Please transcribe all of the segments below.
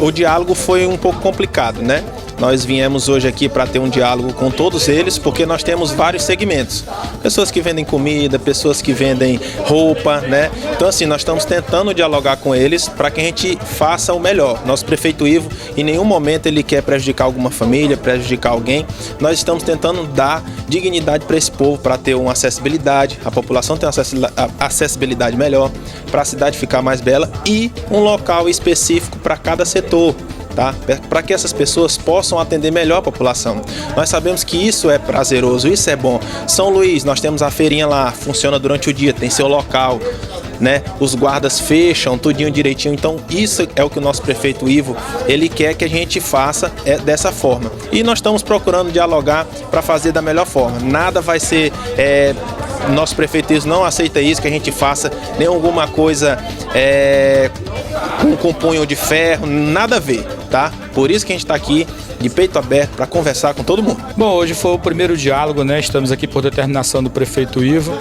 O diálogo foi um pouco complicado, né? Nós viemos hoje aqui para ter um diálogo com todos eles, porque nós temos vários segmentos. Pessoas que vendem comida, pessoas que vendem roupa, né? Então, assim, nós estamos tentando dialogar com eles para que a gente faça o melhor. Nosso prefeito Ivo, em nenhum momento ele quer prejudicar alguma família, prejudicar alguém. Nós estamos tentando dar dignidade para esse povo, para ter uma acessibilidade, a população ter uma acessibilidade melhor, para a cidade ficar mais bela e um local específico para cada setor. Tá? Para que essas pessoas possam atender melhor a população. Nós sabemos que isso é prazeroso, isso é bom. São Luís, nós temos a feirinha lá, funciona durante o dia, tem seu local, né? Os guardas fecham tudinho direitinho. Então isso é o que o nosso prefeito Ivo, ele quer que a gente faça dessa forma. E nós estamos procurando dialogar para fazer da melhor forma. Nada vai ser... Nosso prefeito Ivo não aceita isso, que a gente faça nem alguma coisa com punho de ferro, nada a ver, tá? Por isso que a gente está aqui de peito aberto para conversar com todo mundo. Bom, hoje foi o primeiro diálogo, né? Estamos aqui por determinação do prefeito Ivo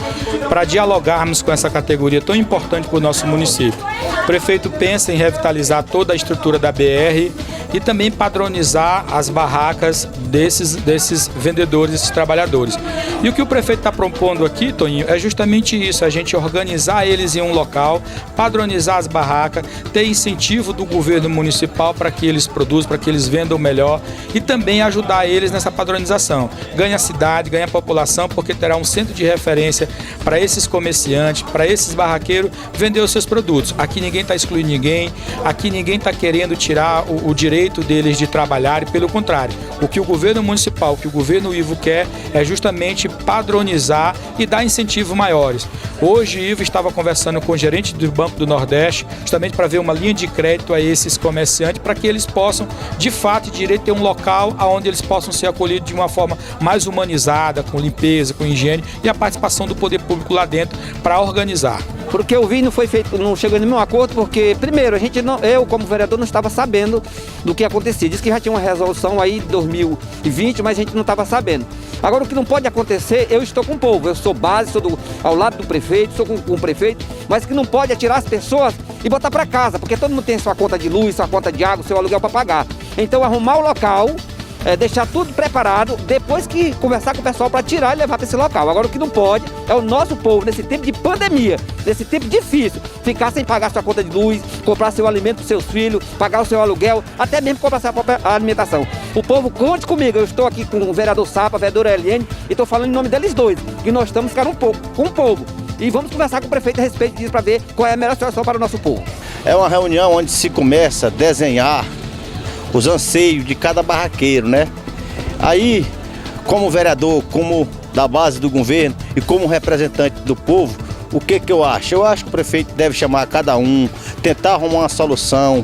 para dialogarmos com essa categoria tão importante para o nosso município. O prefeito pensa em revitalizar toda a estrutura da BR e também padronizar as barracas desses vendedores, desses trabalhadores. E o que o prefeito está propondo aqui, Toninho, é justamente isso, a gente organizar eles em um local, padronizar as barracas, ter incentivo do governo municipal para que eles produzam, para que eles vendam melhor e também ajudar eles nessa padronização. Ganha a cidade, ganha a população, porque terá um centro de referência para esses comerciantes, para esses barraqueiros vender os seus produtos. Aqui ninguém está excluindo ninguém, aqui ninguém está querendo tirar o direito deles de trabalhar, e pelo contrário, o que o governo municipal, o que o governo Ivo quer é justamente padronizar e dar incentivos maiores. Hoje o Ivo estava conversando com o gerente do Banco do Nordeste, justamente para ver uma linha de crédito a esses comerciantes, para que eles possam, de fato e direito, ter um local onde eles possam ser acolhidos de uma forma mais humanizada, com limpeza, com higiene e a participação do poder público lá dentro para organizar. Porque eu vi, não foi feito, não chegou em nenhum acordo, porque, primeiro, eu como vereador não estava sabendo do que acontecia. Diz que já tinha uma resolução aí em 2020, mas a gente não estava sabendo. Agora, o que não pode acontecer, eu estou com o povo, eu sou base, ao lado do prefeito, sou com o prefeito, mas que não pode é tirar as pessoas e botar para casa, porque todo mundo tem sua conta de luz, sua conta de água, seu aluguel para pagar. Então, arrumar o local, deixar tudo preparado, depois que conversar com o pessoal para tirar e levar para esse local. Agora, o que não pode é o nosso povo, nesse tempo de pandemia, nesse tempo difícil, ficar sem pagar sua conta de luz, comprar seu alimento para seus filhos, pagar o seu aluguel, até mesmo comprar sua própria alimentação. O povo, conte comigo, eu estou aqui com o vereador Sapa, a vereadora Eliane, e estou falando em nome deles dois, que nós estamos ficando com o povo. E vamos conversar com o prefeito a respeito disso para ver qual é a melhor situação para o nosso povo. É uma reunião onde se começa a desenhar os anseios de cada barraqueiro, né? Aí, como vereador, como da base do governo e como representante do povo, o que eu acho? Eu acho que o prefeito deve chamar cada um, tentar arrumar uma solução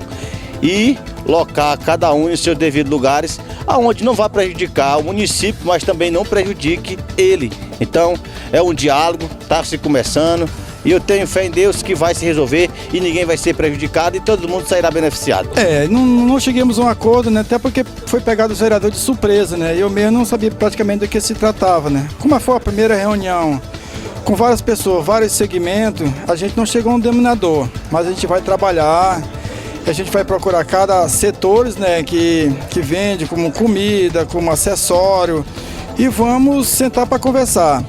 e locar cada um em seus devidos lugares, aonde não vai prejudicar o município, mas também não prejudique ele. Então, é um diálogo, está se começando. E eu tenho fé em Deus que vai se resolver e ninguém vai ser prejudicado e todo mundo sairá beneficiado. Não chegamos a um acordo, né? Até porque foi pegado o vereador de surpresa, né? Eu mesmo não sabia praticamente do que se tratava, né? Como foi a primeira reunião com várias pessoas, vários segmentos, a gente não chegou a um denominador, mas a gente vai trabalhar, a gente vai procurar cada setores, né? Que vende como comida, como acessório e vamos sentar para conversar.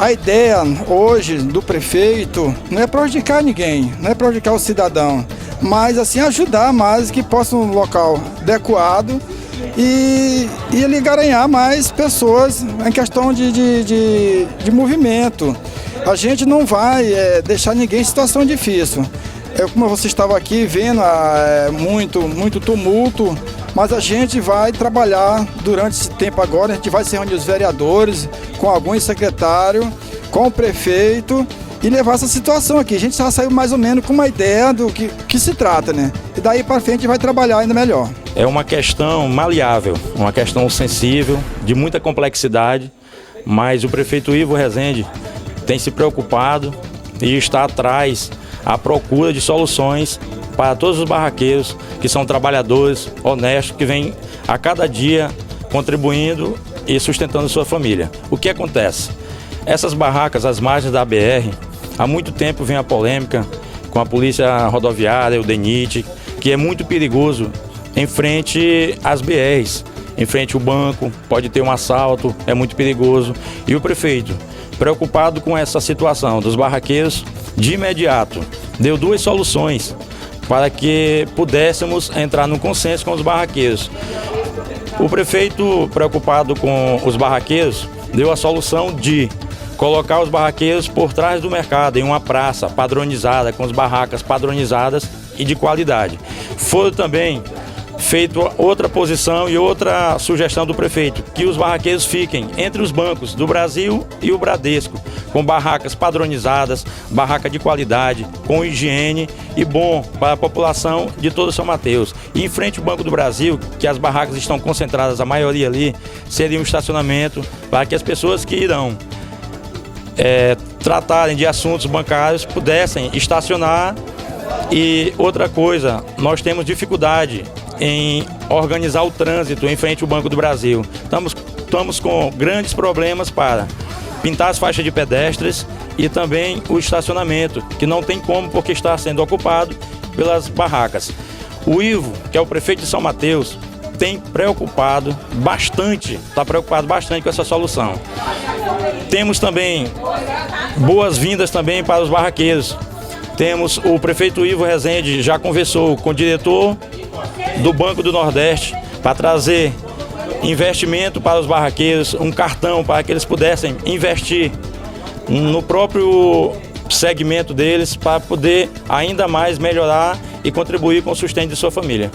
A ideia hoje do prefeito não é prejudicar ninguém, não é prejudicar o cidadão, mas assim ajudar mais que possa um local adequado e ele garanhar mais pessoas em questão de movimento. A gente não vai deixar ninguém em situação difícil. Como você estava aqui vendo, muito tumulto, mas a gente vai trabalhar durante esse tempo agora, a gente vai se reunir os vereadores, com alguns secretários, com o prefeito e levar essa situação aqui. A gente já saiu mais ou menos com uma ideia do que se trata, né? E daí para frente a gente vai trabalhar ainda melhor. É uma questão maleável, uma questão sensível, de muita complexidade, mas o prefeito Ivo Rezende tem se preocupado e está atrás à procura de soluções para todos os barraqueiros que são trabalhadores, honestos, que vêm a cada dia contribuindo e sustentando sua família. O que acontece? Essas barracas, às margens da BR, há muito tempo vem a polêmica com a polícia rodoviária, o DENIT, que é muito perigoso em frente às BRs, em frente ao banco, pode ter um assalto, é muito perigoso. E o prefeito, preocupado com essa situação dos barraqueiros, de imediato deu 2 soluções para que pudéssemos entrar num consenso com os barraqueiros. O prefeito, preocupado com os barraqueiros, deu a solução de colocar os barraqueiros por trás do mercado, em uma praça padronizada, com as barracas padronizadas e de qualidade. Foi também feito outra posição e outra sugestão do prefeito, que os barraqueiros fiquem entre os bancos do Brasil e o Bradesco, com barracas padronizadas, barraca de qualidade, com higiene e bom para a população de todo São Mateus. E em frente ao Banco do Brasil, que as barracas estão concentradas, a maioria ali, seria um estacionamento para que as pessoas que irão tratarem de assuntos bancários pudessem estacionar. E outra coisa, nós temos dificuldade em organizar o trânsito em frente ao Banco do Brasil. Estamos com grandes problemas para pintar as faixas de pedestres e também o estacionamento, que não tem como porque está sendo ocupado pelas barracas. O Ivo, que é o prefeito de São Mateus, está preocupado bastante com essa solução. Temos também boas-vindas também para os barraqueiros. Temos o prefeito Ivo Rezende, já conversou com o diretor do Banco do Nordeste para trazer investimento para os barraqueiros, um cartão para que eles pudessem investir no próprio segmento deles para poder ainda mais melhorar e contribuir com o sustento de sua família.